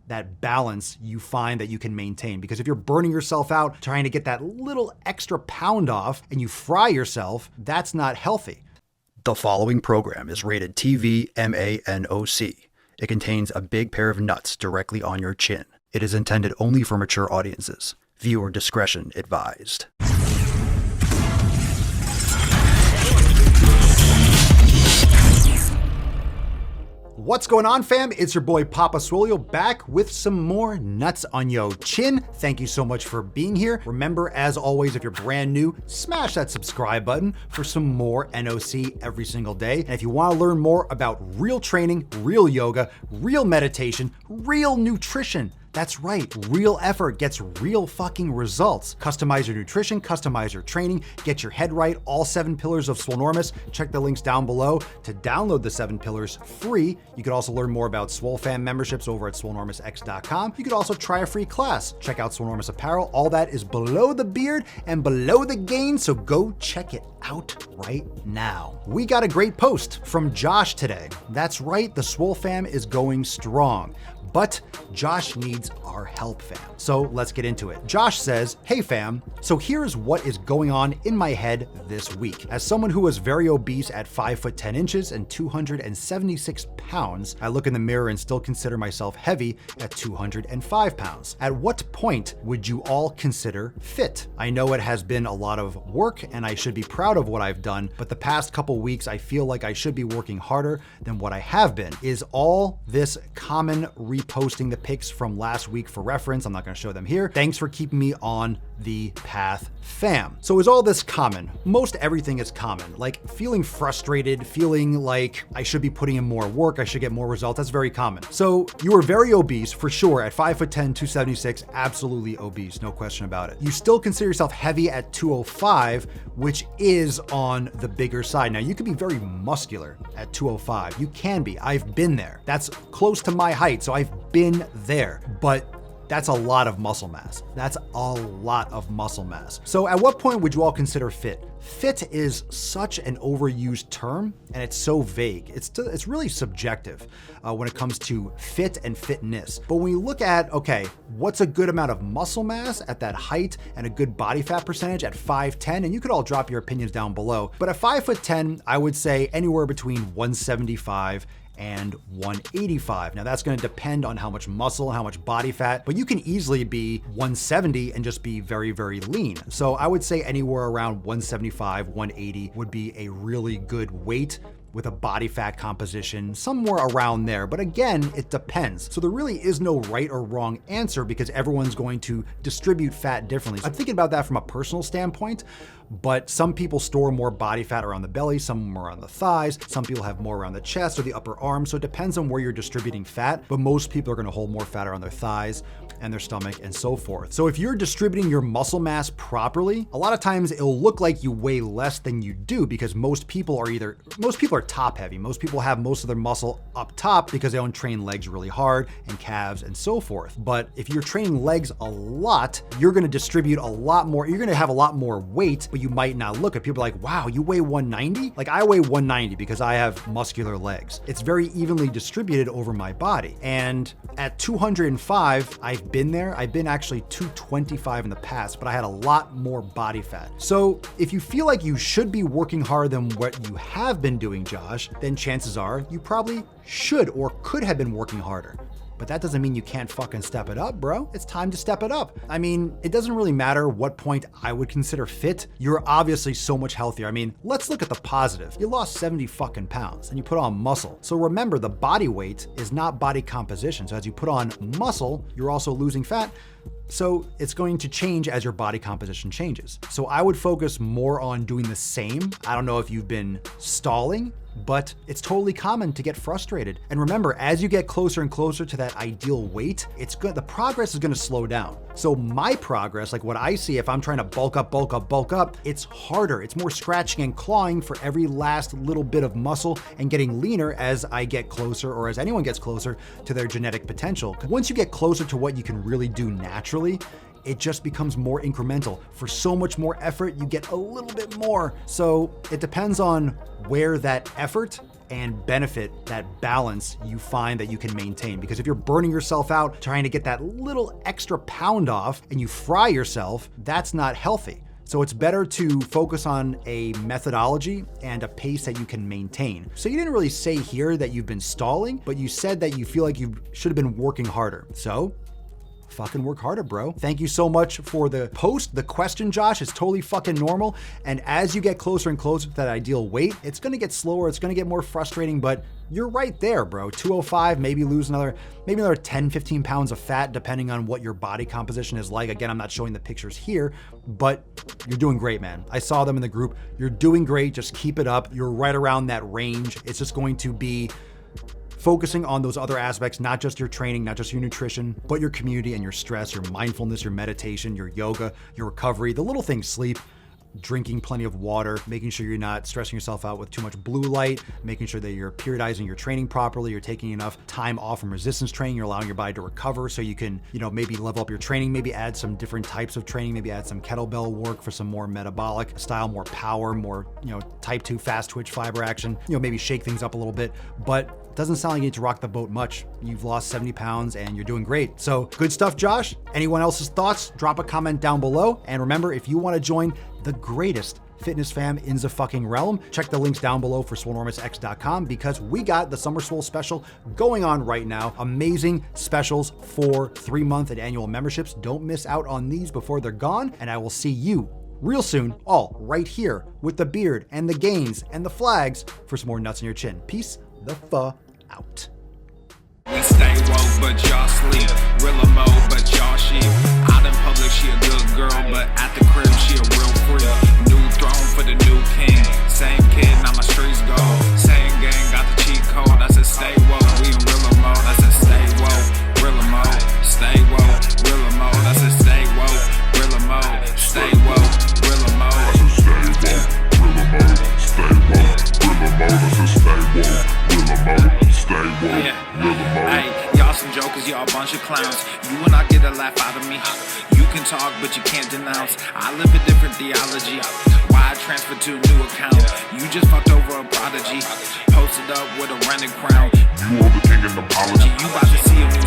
that balance you find that you can maintain. Because if you're burning yourself out trying to get that little extra pound off and you fry yourself, that's not healthy. The following program is rated TV MANOC. It contains a big pair of nuts directly on your chin. It is intended only for mature audiences. Viewer discretion advised. What's going on, fam? It's your boy Papa Swolio back with some more nuts on yo chin. Thank you so much for being here. Remember, as always, if you're brand new, smash that subscribe button for some more NOC every single day. And if you want to learn more about real training, real yoga, real meditation, real nutrition, that's right, real effort gets real fucking results. Customize your nutrition, customize your training, get your head right, all 7 pillars of Swolenormous. Check the links down below to download the 7 pillars free. You could also learn more about SwoleFam memberships over at swolenormousx.com. You could also try a free class. Check out Swolenormous apparel. All that is below the beard and below the gain, so go check it out right now. We got a great post from Josh today. That's right, the SwoleFam is going strong. But Josh needs our help, fam. So let's get into it. Josh says, hey fam, so here's what is going on in my head this week. As someone who was very obese at 5 foot 10 inches and 276 pounds, I look in the mirror and still consider myself heavy at 205 pounds. At what point would you all consider fit? I know it has been a lot of work and I should be proud of what I've done, but the past couple weeks I feel like I should be working harder than what I have been. Is all this common reposting the pics from last week for reference? I'm not gonna show them here. Thanks for keeping me on the path, fam. So is all this common? Most everything is common. Like feeling frustrated, feeling like I should be putting in more work, I should get more results, that's very common. So you were very obese for sure at 5 foot 10, 276, absolutely obese, no question about it. You still consider yourself heavy at 205, which is on the bigger side. Now you could be very muscular at 205. You can be, I've been there. That's close to my height, so I've been there, but that's a lot of muscle mass. That's a lot of muscle mass. So at what point would you all consider fit? Fit is such an overused term and it's so vague. It's really subjective when it comes to fit and fitness. But when you look at, okay, what's a good amount of muscle mass at that height and a good body fat percentage at 5'10", and you could all drop your opinions down below. But at 5'10", I would say anywhere between 175 and 185. Now that's gonna depend on how much muscle, how much body fat, but you can easily be 170 and just be very, very lean. So I would say anywhere around 175, 180 would be a really good weight with a body fat composition, somewhere around there. But again, it depends. So there really is no right or wrong answer because everyone's going to distribute fat differently. I'm thinking about that from a personal standpoint, but some people store more body fat around the belly, some more on the thighs, some people have more around the chest or the upper arms. So it depends on where you're distributing fat, but most people are gonna hold more fat around their thighs and their stomach and so forth. So if you're distributing your muscle mass properly, a lot of times it'll look like you weigh less than you do because most people are top heavy. Most people have most of their muscle up top because they don't train legs really hard and calves and so forth. But if you're training legs a lot, you're gonna distribute a lot more, you're gonna have a lot more weight, but you might not look at people like, wow, you weigh 190? Like I weigh 190 because I have muscular legs. It's very evenly distributed over my body. And at 205, I've been there. I've been actually 225 in the past, but I had a lot more body fat. So if you feel like you should be working harder than what you have been doing, Josh, then chances are you probably should or could have been working harder. But that doesn't mean you can't fucking step it up, bro. It's time to step it up. I mean, it doesn't really matter what point I would consider fit. You're obviously so much healthier. I mean, let's look at the positive. You lost 70 fucking pounds and you put on muscle. So remember, the body weight is not body composition. So as you put on muscle, you're also losing fat. So it's going to change as your body composition changes. So I would focus more on doing the same. I don't know if you've been stalling, but it's totally common to get frustrated. And remember, as you get closer and closer to that ideal weight, the progress is gonna slow down. So my progress, like what I see, if I'm trying to bulk up, it's harder. It's more scratching and clawing for every last little bit of muscle and getting leaner as I get closer, or as anyone gets closer to their genetic potential. Once you get closer to what you can really do naturally, it just becomes more incremental. For so much more effort, you get a little bit more. So it depends on where that effort and benefit, that balance you find that you can maintain. Because if you're burning yourself out trying to get that little extra pound off and you fry yourself, that's not healthy. So it's better to focus on a methodology and a pace that you can maintain. So you didn't really say here that you've been stalling, but you said that you feel like you should have been working harder. So fucking work harder, bro. Thank you so much for the post. The question, Josh, is totally fucking normal. And as you get closer and closer to that ideal weight, it's gonna get slower, it's gonna get more frustrating, but you're right there, bro. 205, maybe lose another 10, 15 pounds of fat, depending on what your body composition is like. Again, I'm not showing the pictures here, but you're doing great, man. I saw them in the group. You're doing great, just keep it up. You're right around that range. It's just going to be focusing on those other aspects, not just your training, not just your nutrition, but your community and your stress, your mindfulness, your meditation, your yoga, your recovery, the little things, sleep, drinking plenty of water, making sure you're not stressing yourself out with too much blue light, making sure that you're periodizing your training properly, you're taking enough time off from resistance training, you're allowing your body to recover so you can, maybe level up your training, maybe add some different types of training, maybe add some kettlebell work for some more metabolic style, more power, more, type 2 fast twitch fiber action, maybe shake things up a little bit, but doesn't sound like you need to rock the boat much. You've lost 70 pounds and you're doing great. So good stuff, Josh. Anyone else's thoughts? Drop a comment down below. And remember, if you want to join the greatest fitness fam in the fucking realm, check the links down below for swolenormousx.com because we got the Summer Swole special going on right now. Amazing specials for 3-month and annual memberships. Don't miss out on these before they're gone. And I will see you real soon, all right here with the beard and the gains and the flags for some more nuts on your chin. Peace the fuck out. We stay woke, but y'all sleep. Rilla Mo, but y'all sheep. Out in public, she a good girl, but at the crib, she a real freak. New throne for the new king. Same kid, now my streets go. Same gang, got the cheat code. I said stay woke, we in Rilla Mo. I said stay woke, Rilla Mo. Stay woke, Rilla Mo. I said stay woke, Rilla Mo. Stay woke, Rilla Mo. I said stay woke, Rilla Mo. Stay woke, Rilla Mo. I said stay woke. Hey, y'all some jokers, y'all a bunch of clowns. You will not get a laugh out of me. You can talk, but you can't denounce. I live a different theology. Why I transferred to a new account? You just fucked over a prodigy. Posted up with a rented crown. You are the king of apology. You about to see a new